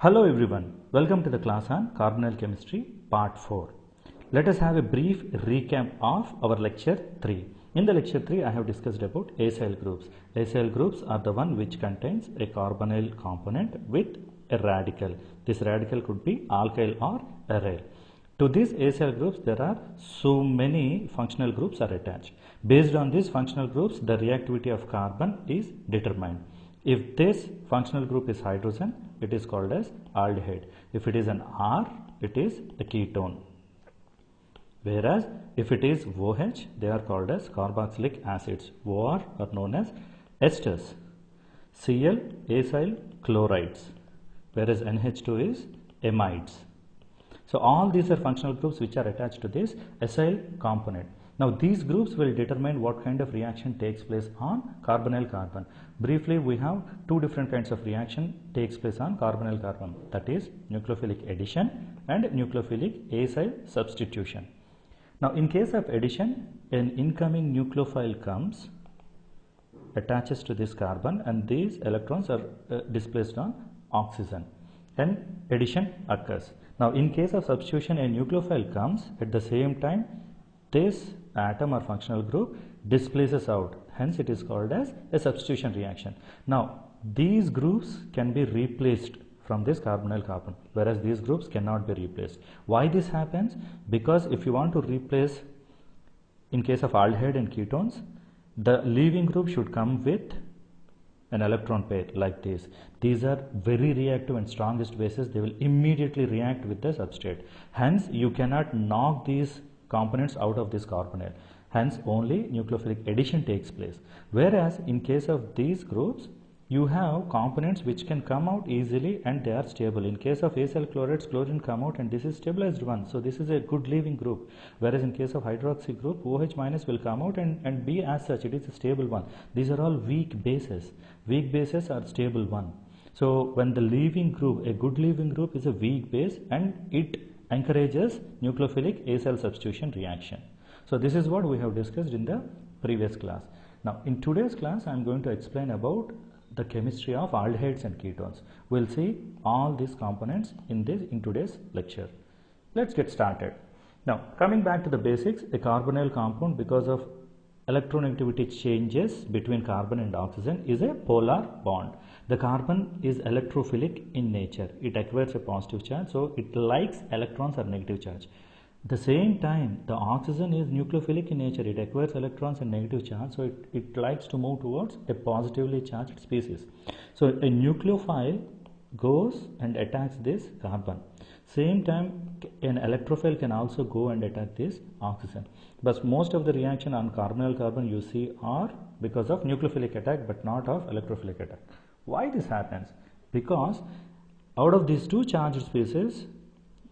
Hello everyone, welcome to the class on Carbonyl Chemistry Part 4. Let us have a brief recap of our lecture 3. In the lecture 3 I have discussed about acyl groups. Acyl groups are the one which contains a carbonyl component with a radical. This radical could be alkyl or aryl. To these acyl groups there are so many functional groups are attached. Based on these functional groups the reactivity of carbon is determined. If this functional group is hydrogen, it is called as aldehyde. If it is an R, it is a ketone. Whereas if it is OH, they are called as carboxylic acids. OR are known as esters. Cl, acyl chlorides. Whereas NH2 is amides. So all these are functional groups which are attached to this acyl component. Now these groups will determine what kind of reaction takes place on carbonyl carbon. Briefly, we have two different kinds of reaction takes place on carbonyl carbon, that is nucleophilic addition and nucleophilic acyl substitution. Now in case of addition, an incoming nucleophile comes, attaches to this carbon and these electrons are displaced on oxygen and addition occurs. Now in case of substitution, a nucleophile comes, at the same time this atom or functional group displaces out, hence it is called as a substitution reaction. Now these groups can be replaced from this carbonyl carbon, whereas these groups cannot be replaced. Why this happens? Because if you want to replace, in case of aldehyde and ketones, the leaving group should come with an electron pair like this. These are very reactive and strongest bases, they will immediately react with the substrate. Hence you cannot knock these components out of this carbonyl. Hence only nucleophilic addition takes place. Whereas in case of these groups, you have components which can come out easily and they are stable. In case of acyl chlorides, chlorine come out and this is stabilized one. So this is a good leaving group. Whereas in case of hydroxy group, OH minus will come out and be as such, it is a stable one. These are all weak bases. Weak bases are stable one. So when the leaving group, a good leaving group is a weak base and it encourages nucleophilic acyl substitution reaction. So this is what we have discussed in the previous class. Now in today's class I am going to explain about the chemistry of aldehydes and ketones. We will see all these components in today's lecture. Let's get started. Now coming back to the basics, a carbonyl compound, because of electronegativity changes between carbon and oxygen, is a polar bond. The carbon is electrophilic in nature. It acquires a positive charge, so it likes electrons or negative charge. At the same time, the oxygen is nucleophilic in nature. It acquires electrons and negative charge, so it likes to move towards a positively charged species. So a nucleophile goes and attacks this carbon. Same time, an electrophile can also go and attack this oxygen. But most of the reaction on carbonyl carbon you see are because of nucleophilic attack but not of electrophilic attack. Why this happens? Because out of these two charged species,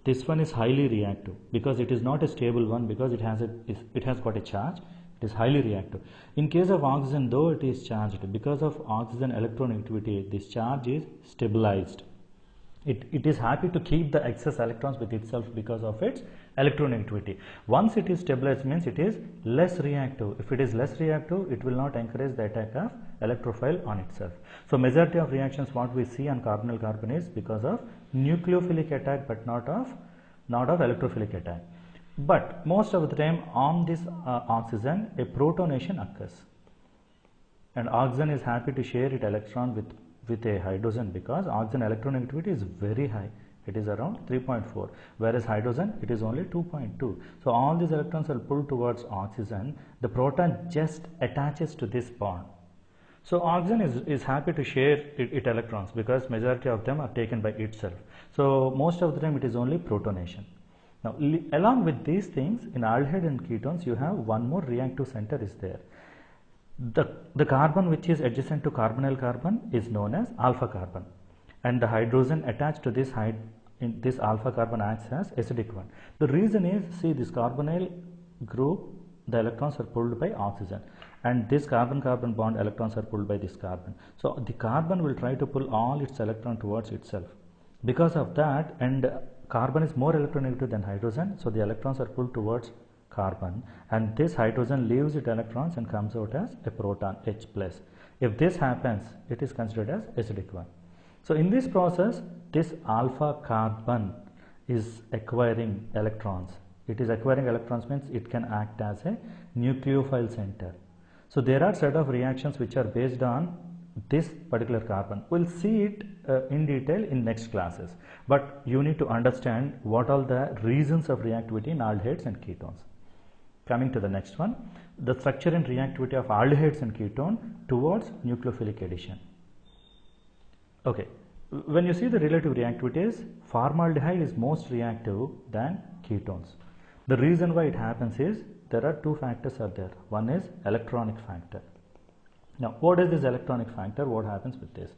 this one is highly reactive because it is not a stable one, because it has got a charge. It is highly reactive. In case of oxygen, though it is charged, because of oxygen electronegativity, this charge is stabilized. It is happy to keep the excess electrons with itself because of its electronegativity. Once it is stabilized, means it is less reactive. If it is less reactive, it will not encourage the attack of electrophile on itself. So majority of reactions what we see on carbonyl carbon is because of nucleophilic attack but not of electrophilic attack. But most of the time on this oxygen, a protonation occurs and oxygen is happy to share its electron with a hydrogen, because oxygen electronegativity is very high. It is around 3.4, whereas hydrogen it is only 2.2. So all these electrons are pulled towards oxygen. The proton just attaches to this bond. So oxygen is happy to share its electrons because majority of them are taken by itself. So most of the time it is only protonation. Now along with these things, in aldehyde and ketones you have one more reactive center is there. The carbon which is adjacent to carbonyl carbon is known as alpha carbon, and the hydrogen attached to this alpha carbon acts as acidic one. The reason is, see, this carbonyl group, the electrons are pulled by oxygen, and this carbon-carbon bond electrons are pulled by this carbon. So the carbon will try to pull all its electron towards itself. Because of that, and carbon is more electronegative than hydrogen, so the electrons are pulled towards carbon, and this hydrogen leaves its electrons and comes out as a proton H+. If this happens, it is considered as acidic one. So in this process, this alpha carbon is acquiring electrons. It is acquiring electrons means it can act as a nucleophile center. So there are set of reactions which are based on this particular carbon. We'll see it in detail in next classes, but you need to understand what are the reasons of reactivity in aldehydes and ketones. Coming to the next one, the structure and reactivity of aldehydes and ketone towards nucleophilic addition. Okay, when you see the relative reactivities, formaldehyde is most reactive than ketones. The reason why it happens is there are two factors are there. One is electronic factor. Now, what is this electronic factor? What happens with this?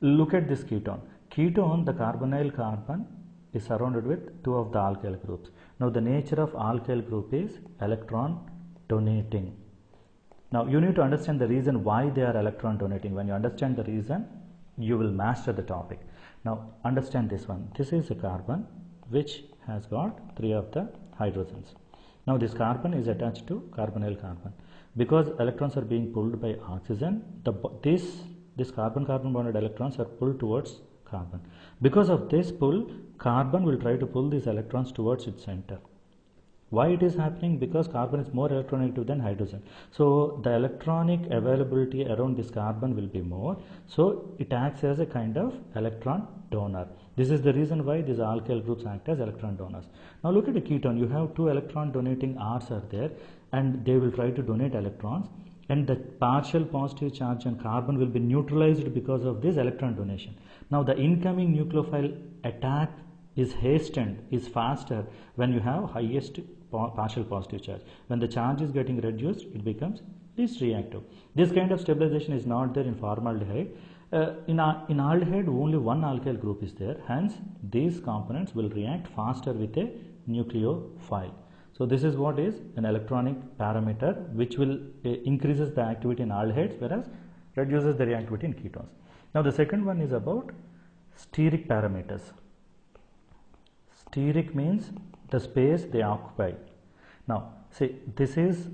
Look at this ketone. Ketone, the carbonyl carbon is surrounded with two of the alkyl groups. Now, the nature of alkyl group is electron donating. Now, you need to understand the reason why they are electron donating. When you understand the reason, you will master the topic. Now, understand this one. This is a carbon which has got three of the hydrogens. Now, this carbon is attached to carbonyl carbon. Because electrons are being pulled by oxygen, this carbon-carbon bonded electrons are pulled towards carbon. Because of this pull, carbon will try to pull these electrons towards its center. Why it is happening? Because carbon is more electronegative than hydrogen. So the electronic availability around this carbon will be more. So it acts as a kind of electron donor. This is the reason why these alkyl groups act as electron donors. Now look at a ketone. You have two electron donating R's are there, and they will try to donate electrons, and the partial positive charge on carbon will be neutralized because of this electron donation. Now the incoming nucleophile attack is hastened, is faster when you have highest partial positive charge. When the charge is getting reduced, it becomes least reactive. This kind of stabilization is not there in formaldehyde. In aldehyde, only one alkyl group is there. Hence, these components will react faster with a nucleophile. So this is what is an electronic parameter which will increases the activity in aldehydes, whereas reduces the reactivity in ketones. Now the second one is about steric parameters. Steric means the space they occupy. Now see, this is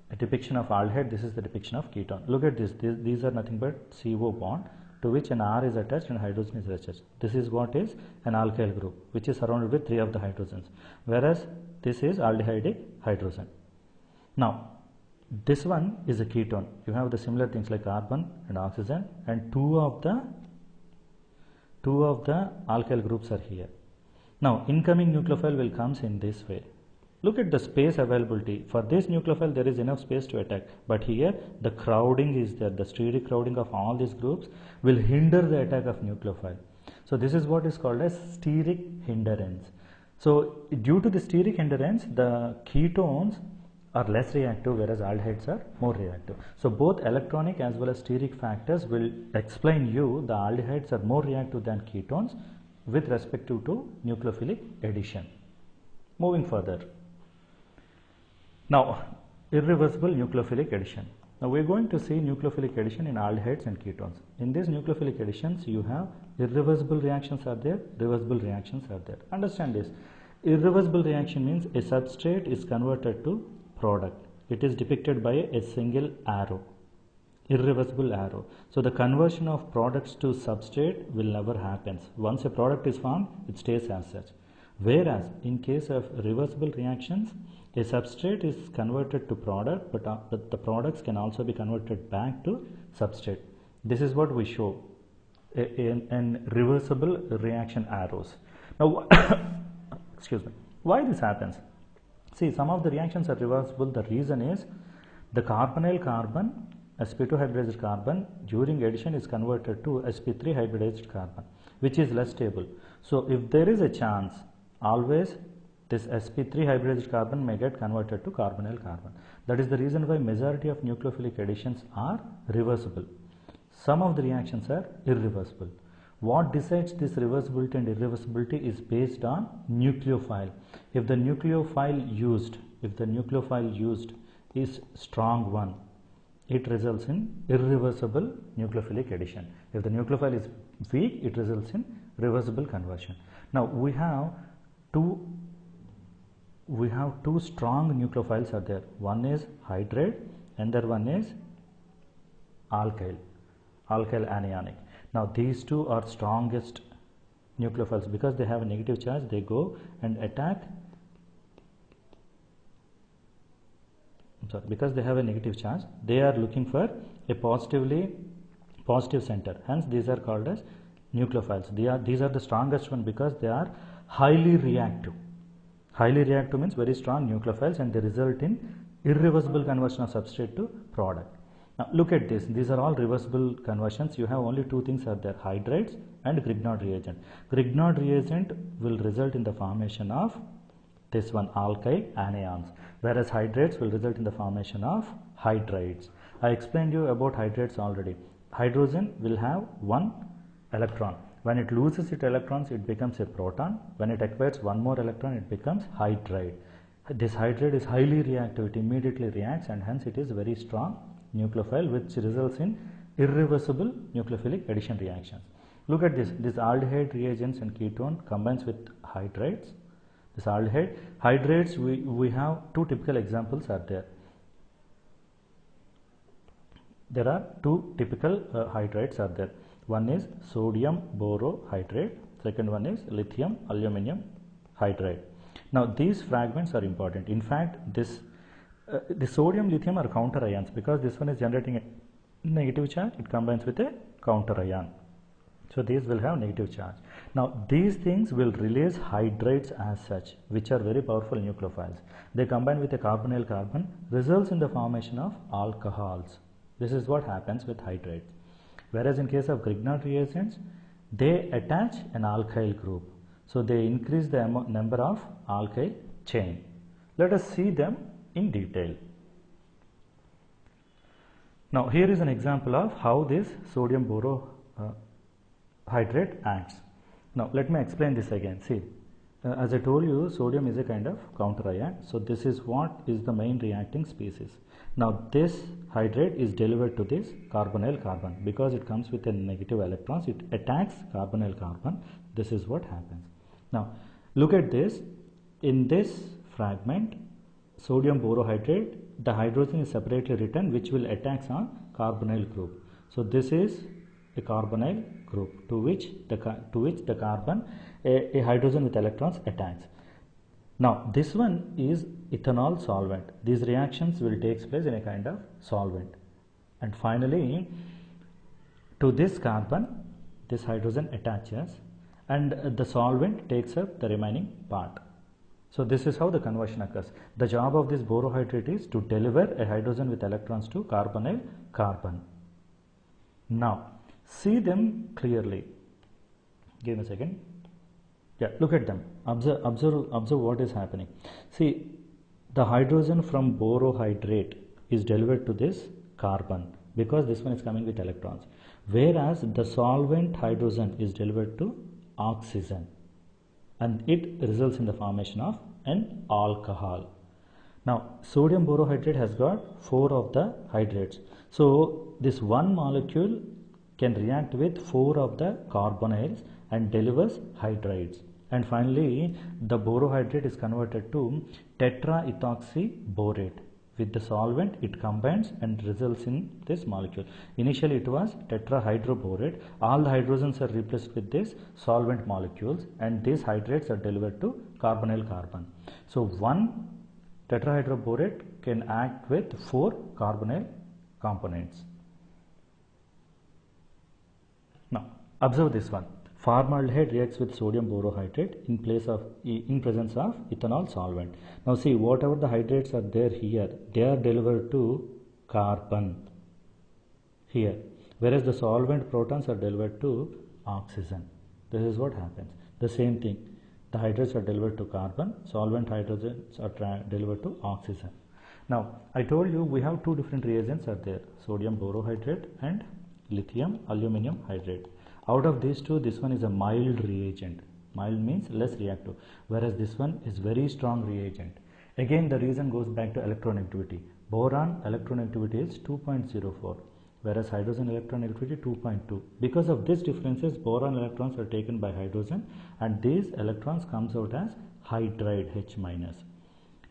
a depiction of aldehyde, this is the depiction of ketone. Look at this, these are nothing but CO bond to which an R is attached and hydrogen is attached. This is what is an alkyl group which is surrounded with three of the hydrogens, whereas this is aldehydic hydrogen. Now this one is a ketone. You have the similar things like carbon and oxygen, and two of the alkyl groups are here. Now incoming nucleophile will comes in this way. Look at the space availability. For this nucleophile there is enough space to attack, but here the crowding is there. The steric crowding of all these groups will hinder the attack of nucleophile. So this is what is called as steric hindrance. So due to the steric hindrance, the ketones are less reactive, whereas aldehydes are more reactive. So both electronic as well as steric factors will explain you the aldehydes are more reactive than ketones with respect to nucleophilic addition. Moving further. Now, irreversible nucleophilic addition. Now, we are going to see nucleophilic addition in aldehydes and ketones. In these nucleophilic additions, you have irreversible reactions are there, reversible reactions are there. Understand this. Irreversible reaction means a substrate is converted to product. It is depicted by a single arrow, irreversible arrow. So, the conversion of products to substrate will never happen. Once a product is formed, it stays as such. Whereas, in case of reversible reactions, a substrate is converted to product, but the products can also be converted back to substrate. This is what we show in reversible reaction arrows. Now, excuse me, why this happens? See, some of the reactions are reversible. The reason is the carbonyl carbon, sp2 hybridized carbon, during addition is converted to sp3 hybridized carbon, which is less stable. So, if there is a chance, always this sp3 hybridized carbon may get converted to carbonyl carbon. That is the reason why majority of nucleophilic additions are reversible. Some of the reactions are irreversible. What decides this reversibility and irreversibility is based on nucleophile. If the nucleophile used is strong one, it results in irreversible nucleophilic addition. If the nucleophile is weak, it results in reversible conversion. Now we have two strong nucleophiles are there. One is hydride and the other one is alkyl anionic. Now these two are strongest nucleophiles, because they have a negative charge, they go and attack. Because they have a negative charge, they are looking for a positive center. Hence, these are called as nucleophiles. These are the strongest one because they are highly reactive. Highly reactive means very strong nucleophiles, and they result in irreversible conversion of substrate to product. Now look at this. These are all reversible conversions. You have only two things are there: hydrides and Grignard reagent. Grignard reagent will result in the formation of this one, alkyl anions, whereas hydrides will result in the formation of hydrides. I explained you about hydrides already. Hydrogen will have one electron. When it loses its electrons, it becomes a proton. When it acquires one more electron, it becomes hydride. This hydride is highly reactive. It immediately reacts, and hence it is a very strong nucleophile, which results in irreversible nucleophilic addition reactions. Look at this. This aldehyde reagents and ketone combines with hydrides. This aldehyde hydrides, we have two typical examples are there. There are two typical hydrides are there. One is sodium borohydrate, second one is lithium aluminum hydride. Now these fragments are important. In fact, the sodium lithium are counter ions, because this one is generating a negative charge, it combines with a counter ion. So these will have negative charge. Now these things will release hydrides as such, which are very powerful nucleophiles. They combine with a carbonyl carbon, results in the formation of alcohols. This is what happens with hydrides. Whereas in case of Grignard reagents, they attach an alkyl group. So they increase the number of alkyl chain. Let us see them in detail. Now here is an example of how this sodium borohydrate acts. Now let me explain this again. See, as I told you, sodium is a kind of counter ion. So this is what is the main reacting species. Now this hydrate is delivered to this carbonyl carbon. Because it comes with a negative electrons, it attacks carbonyl carbon. This is what happens. Now look at this. In this fragment, sodium borohydrate, the hydrogen is separately written, which will attack on carbonyl group. So this is a carbonyl group to which the carbon, a hydrogen with electrons attacks. Now this one is ethanol solvent. These reactions will take place in a kind of solvent, and finally to this carbon this hydrogen attaches, and the solvent takes up the remaining part. So this is how the conversion occurs. The job of this borohydrate is to deliver a hydrogen with electrons to carbonyl carbon. Now see them clearly. Give me a second. Yeah, look at them. Observe what is happening. See, the hydrogen from borohydrate is delivered to this carbon, because this one is coming with electrons, whereas the solvent hydrogen is delivered to oxygen, and it results in the formation of an alcohol. Now sodium borohydrate has got 4 of the hydrates. So this one molecule can react with 4 of the carbonyls and delivers hydrides. And finally the borohydrate is converted to tetraethoxy borate. With the solvent it combines and results in this molecule. Initially it was tetrahydroborate. All the hydrogens are replaced with this solvent molecules, and these hydrates are delivered to carbonyl carbon. So one tetrahydroborate can act with 4 carbonyl components. Now observe this one. Formaldehyde reacts with sodium borohydrate in presence of ethanol solvent. Now see, whatever the hydrates are there here, they are delivered to carbon here, whereas the solvent protons are delivered to oxygen. This is what happens. The same thing, the hydrates are delivered to carbon, solvent hydrogens are delivered to oxygen. Now I told you we have two different reagents are there, sodium borohydrate and lithium aluminum hydrate. Out of these two, this one is a mild reagent. Mild means less reactive, whereas this one is very strong reagent. Again the reason goes back to electronegativity. Boron electronegativity is 2.04, whereas hydrogen electronegativity 2.2. Because of these differences, boron electrons are taken by hydrogen, and these electrons comes out as hydride H-.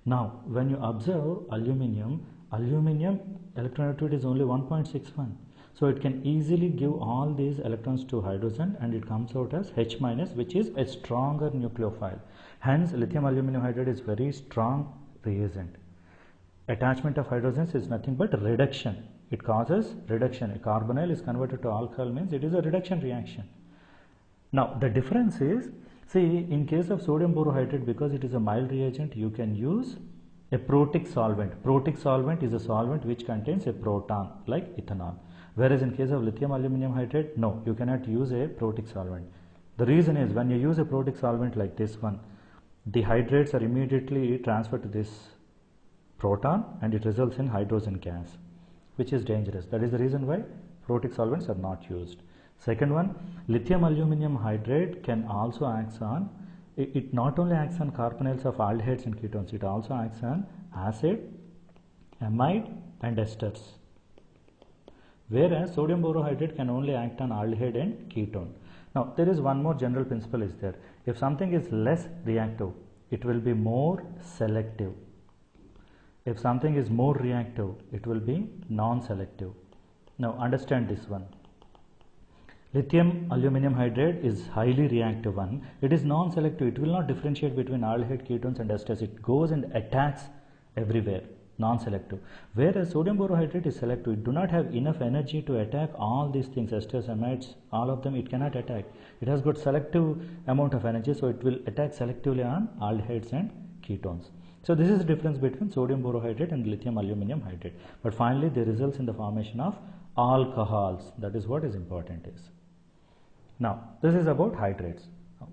Now when you observe aluminum electronegativity is only 1.61. So it can easily give all these electrons to hydrogen and it comes out as H minus, which is a stronger nucleophile. Hence lithium aluminum hydride is very strong reagent. Attachment of hydrogens is nothing but reduction. It causes reduction. A carbonyl is converted to alcohol means it is a reduction reaction. Now the difference is, see, in case of sodium borohydride, because it is a mild reagent, you can use a protic solvent. Protic solvent is a solvent which contains a proton like ethanol. Whereas in case of lithium aluminum hydride, no, you cannot use a protic solvent. The reason is when you use a protic solvent like this one, the hydrates are immediately transferred to this proton and it results in hydrogen gas, which is dangerous. That is the reason why protic solvents are not used. Second one, lithium aluminum hydride can also act on, it not only acts on carbonyls of aldehydes and ketones, it also acts on acid, amide and esters. Whereas sodium borohydride can only act on aldehyde and ketone. Now there is one more general principle is there. If something is less reactive, it will be more selective. If something is more reactive, it will be non-selective. Now understand this one. Lithium aluminum hydride is highly reactive one. It is non-selective. It will not differentiate between aldehyde, ketones and esters. It goes and attacks everywhere, non-selective. Whereas sodium borohydride is selective. It do not have enough energy to attack all these things, esters, amides, all of them it cannot attack. It has got selective amount of energy, so it will attack selectively on aldehydes and ketones. So this is the difference between sodium borohydride and lithium aluminum hydride. But finally they results in the formation of alcohols. That is what is important is. Now this is about hydrates.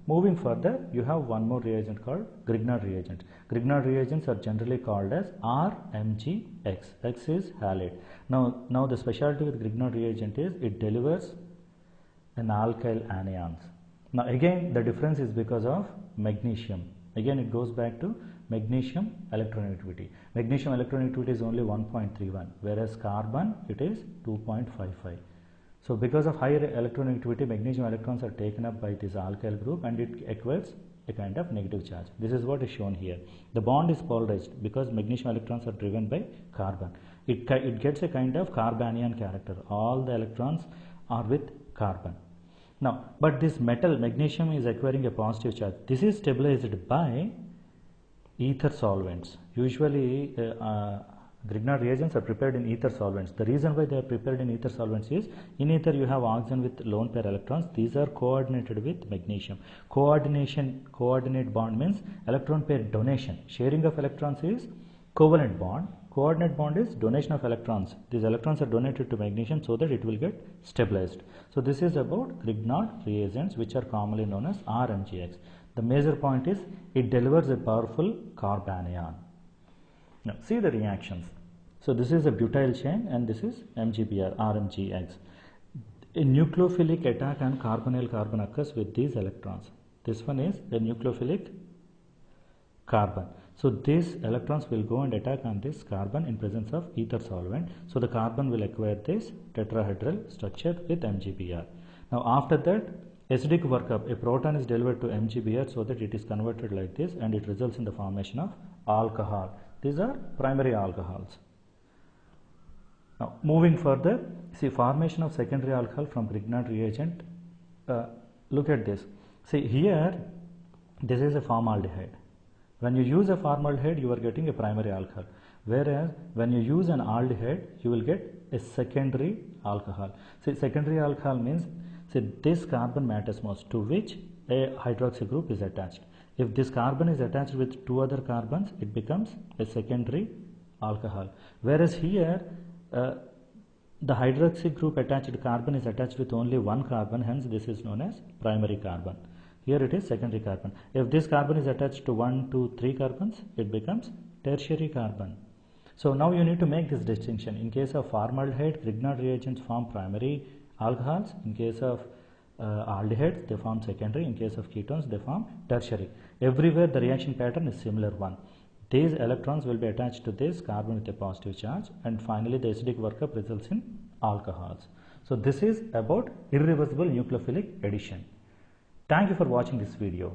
Moving further, you have one more reagent called Grignard reagent. Grignard reagents are generally called as RMGX. X is halide. Now the specialty with Grignard reagent is it delivers an alkyl anions. Now again the difference is because of magnesium. Again it goes back to magnesium electronegativity. Magnesium electronegativity is only 1.31, whereas carbon it is 2.55. So because of higher electronegativity, magnesium electrons are taken up by this alkyl group and it acquires a kind of negative charge. This is what is shown here. The bond is polarized because magnesium electrons are driven by carbon. It gets a kind of carbanion character. All the electrons are with carbon. Now, but this metal magnesium is acquiring a positive charge. This is stabilized by ether solvents. Usually Grignard reagents are prepared in ether solvents. The reason why they are prepared in ether solvents is, in ether you have oxygen with lone pair electrons. These are coordinated with magnesium. Coordinate bond means electron pair donation. Sharing of electrons is covalent bond. Coordinate bond is donation of electrons. These electrons are donated to magnesium so that it will get stabilized. So this is about Grignard reagents, which are commonly known as RMGX. The major point is it delivers a powerful carbanion. Now see the reactions. So this is a butyl chain and this is MgBr, RMGX. A nucleophilic attack on carbonyl carbon occurs with these electrons. This one is a nucleophilic carbon. So these electrons will go and attack on this carbon in presence of ether solvent. So the carbon will acquire this tetrahedral structure with MgBr. Now after that, acidic workup, a proton is delivered to MgBr so that it is converted like this and it results in the formation of alcohol. These are primary alcohols. Now moving further, see formation of secondary alcohol from Grignard reagent. Look at this. See here, this is a formaldehyde. When you use a formaldehyde, you are getting a primary alcohol. Whereas when you use an aldehyde, you will get a secondary alcohol. See, secondary alcohol means, see, this carbon matters most, to which a hydroxy group is attached. If this carbon is attached with two other carbons, it becomes a secondary alcohol. Whereas here, the hydroxy group attached carbon is attached with only one carbon, hence this is known as primary carbon. Here it is secondary carbon. If this carbon is attached to 1, 2, 3 carbons, it becomes tertiary carbon. So now you need to make this distinction. In case of formaldehyde, Grignard reagents form primary alcohols. In case of aldehydes, they form secondary. In case of ketones, they form tertiary. Everywhere the reaction pattern is similar one. These electrons will be attached to this carbon with a positive charge, and finally the acidic workup results in alcohols. So this is about irreversible nucleophilic addition. Thank you for watching this video.